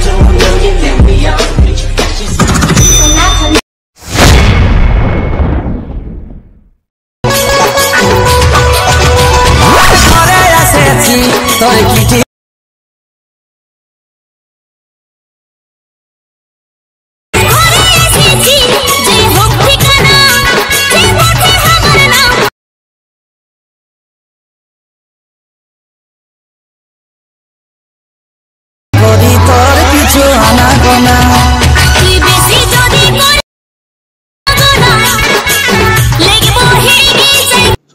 to a million and beyond.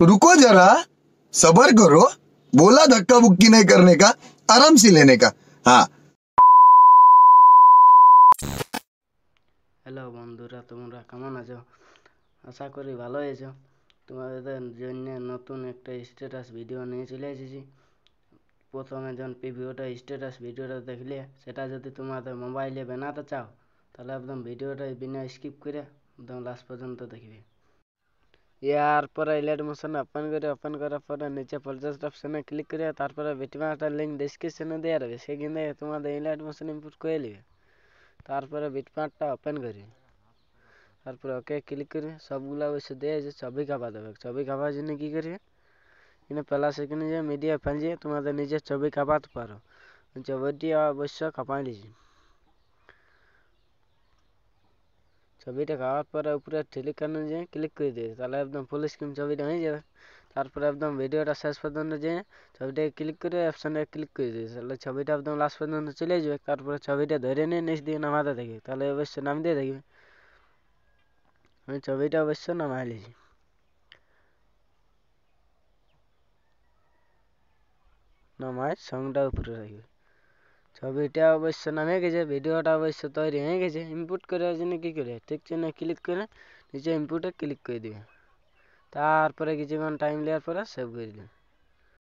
रुको जरा, सबर करो। बोला धक्का बुक्की नहीं करने का, आराम से लेने का। हाँ। হ্যালো বন্ধুরা, তোমরা কেমন আছো? আশা করি ভালো আছো। তোমাদের জন্য নতুন একটা স্ট্যাটাস ভিডিও নিয়ে চলে এসেছি। প্রথমে যখন স্ট্যাটাস ভিডিওটা দেখলে, সেটা যদি তোমাদের মোবাইলে বানাতে চাও, তাহলে একদম ভিডিওটা বিনা স্কিপ করে একদম লাস্ট পর্যন্ত দেখবে। এরপরে ইলাইট মোশন ওপেন করার পরে নিচে প্রজেক্ট অপশনে ক্লিক করে তারপরে বিটম্যাপটার লিঙ্ক ডেসক্রিপশনে দেওয়া রয়েছে, সেখানে তোমাদের ইলাইট মোশন ইম্পোর্ট করে নেবে। তারপরে বিটম্যাপটা ওপেন করি, তারপরে ওকে ক্লিক করে সবগুলো অবশ্যই দেওয়া আছে ছবি কাপা দেবে। ছবি কাপার জন্য কী করবে, এখানে প্লাস এখানে যে মিডিয়া ফাঁজিয়ে তোমাদের নিজের ছবি কাপাতে পারো। ছবিটি অবশ্য কাপাই দিয়েছি। ছবিটা খাওয়ার পরে উপরে টেলিকানে যে ক্লিক করে দিয়েছে, তাহলে একদম ফুল স্ক্রিন ছবিটা হয়ে যাবে। তারপরে একদম ভিডিওটা শেষ পর্যন্ত যে ছবিটাকে ক্লিক করে অপশানে ক্লিক করে দিয়েছে, তাহলে ছবিটা একদম লাস্ট পর্যন্ত চলে যাবে। তারপরে ছবিটা ধরে নিয়ে নিচ দিকে নামাতে থাকবে, তাহলে অবশ্যই নাম দিয়ে থাকবে। আমি ছবিটা অবশ্যই নামাই নিয়েছি। নামায় সঙ্গটা উপরে রাখবে। ছবিটা অবশ্য নামে গেছে, ভিডিওটা অবশ্য তৈরি হয়ে গেছে। ইনপুট করার জন্য কী করে, ঠিক চিহ্নে ক্লিক করে নিচে ইনপুটে ক্লিক করে দিবে। তারপরে কিছুক্ষণ টাইম নেওয়ার পরে সেভ করে দিবে।